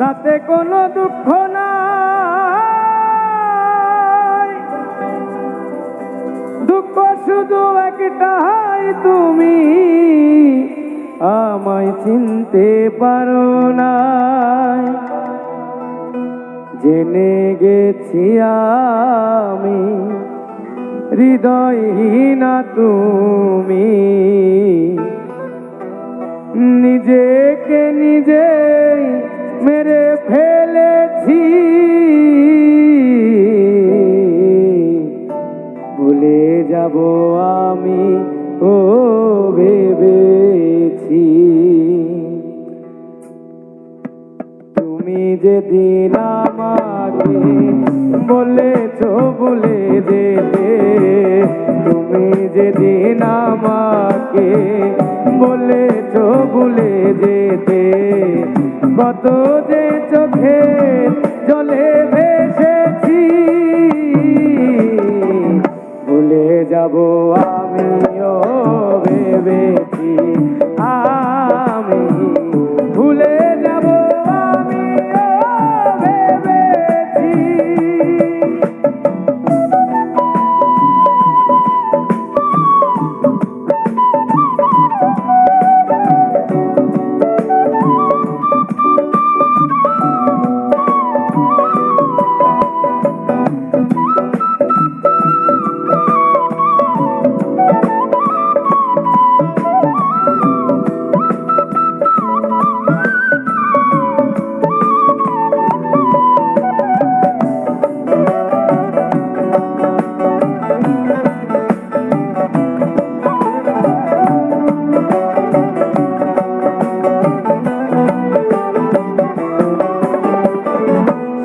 তাতে কোনো দুঃখ নাই, দুঃখ শুধু একটাই, তুমি আমায় চিনতে পারো না। জেনে গেছি আমি হৃদয়হীনা তুমি, নিজেকে নিজেই মেরে ফেলেছি। ভুলে যাব আমি ও ভেবেছি। তুমি যেদিন আমাকে বলেছো ভুলে যেতে, তুমি যেদিন আমাকে বলেছো ভুলে যেতে, কত যে চোখে জলে ভেসেছি। ভুলে যাব আমিও ভেবেছি, আমি ভুলে যাব আমিও ভেবেছি।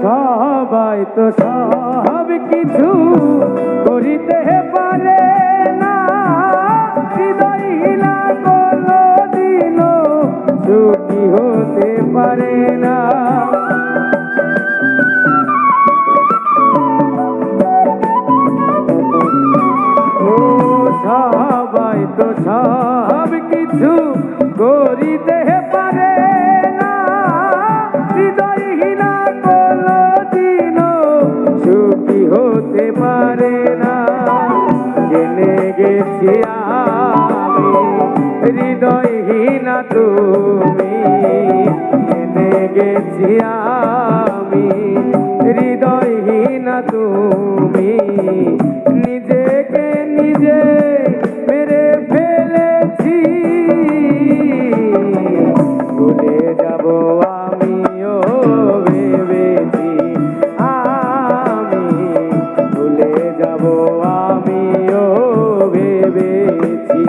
সবাই তো সব কিছু করিতে পারে না, হৃদয়হীনা কোনদিন সুখী হতে পারে না। ও সবাই তো সব কিছু করিতে পারে না, হৃদয়হীনা সুখী হতে পারে না। জেনে গেছি আমি হৃদয়হীনা তুমি, জেনে গেছি আমি হৃদয়হীনা তুমি, নিজেকে নিজে মেরে ফেলেছি। ভুলে যাব আমিও ভেবেছি, ভুলে যাব আমিও ভেবেছি।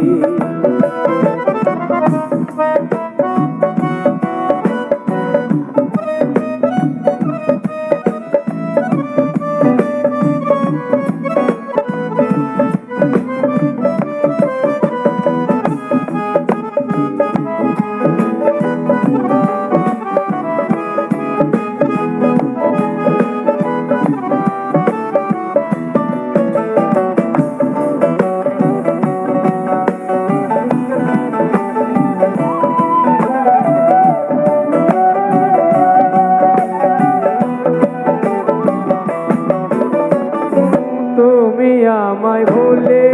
তুমি আমায় ভুলে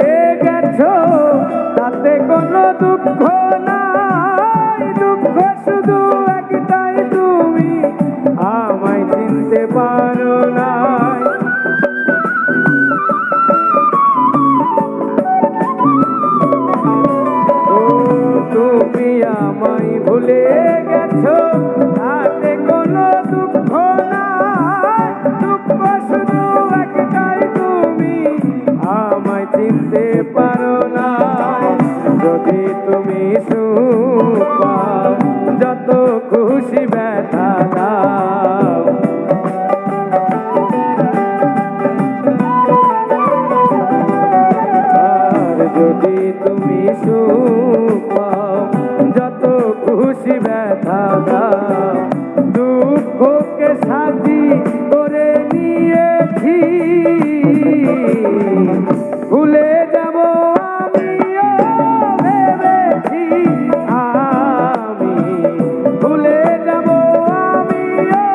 গেছো, তাতে কোনো দুঃখ নাই, দুঃখ শুধু একটাই, তুমি আমায় চিনতে পারো না। ও তুমি আমায় ভুলে গেছো, তাতে কোনো দুঃখ নাই, দুঃখ শুধু একটাই, তুমি আমায় চিনতে পারো না। যদি তুমি সুখ পাও, যত খুশি ব্যথা দাও, আর যদি তুমি সুখ পাও, যত খুশি ব্যথা দাও, দুঃখকে সাথী করে নিয়েছি। ভুলে যাব আমিও ভেবেছি, আমি ভুলে যাব আমিও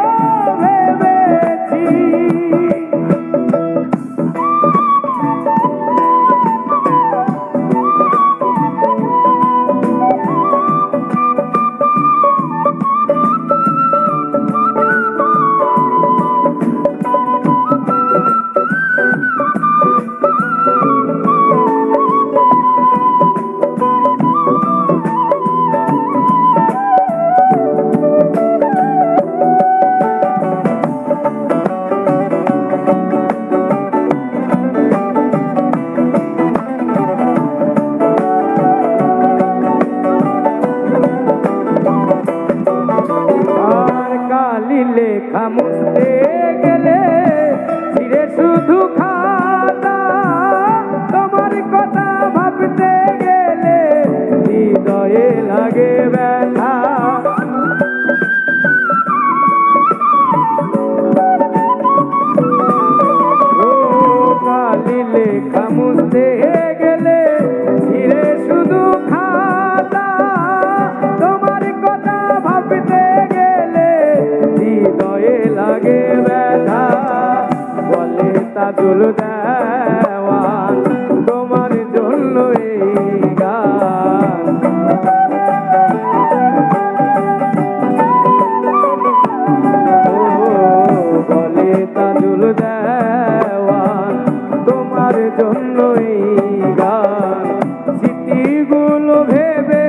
লেখা মুছতে গেলে ছিঁড়ে শুধু খাতা, তোমার কথা ভাবতে গেলে হৃদয়ে লাগে ব্যথা। ও কালি লেখা মুছতে গেলে ছিঁড়ে শুধু খাতা, তোমার কথা ভাবতে গেলে হৃদয়ে লাগে ব্যথা। বলে তাজুল দেওয়ান তোমার জন্য এই গান। বলে তাজুল দেওয়ান তোমার জন্য এই গান। স্মৃতিগুলো ভেবে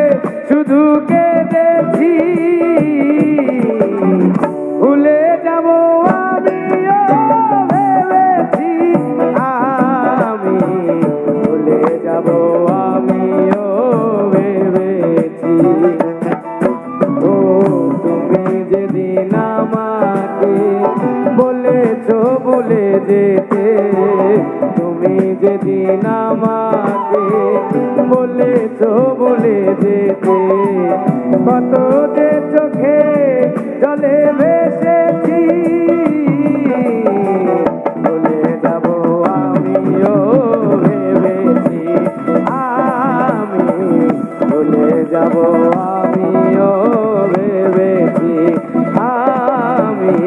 শুধু কেঁদেছি, ভুলে যাব আমিও ভেবেছি, আমি ভুলে যাব আমিও ভেবেছি। ও তুমি যেদিন আমাকে বলেছো ভুলে যেতে, তুমি যেদিন আমাকে বলেছো ভুলে যেতে, কত যে চোখে জলে ভেসেছি, ভুলে যাব আমিও ভেবেছি, আমি ভুলে যাব আমিও ভেবেছি, আমি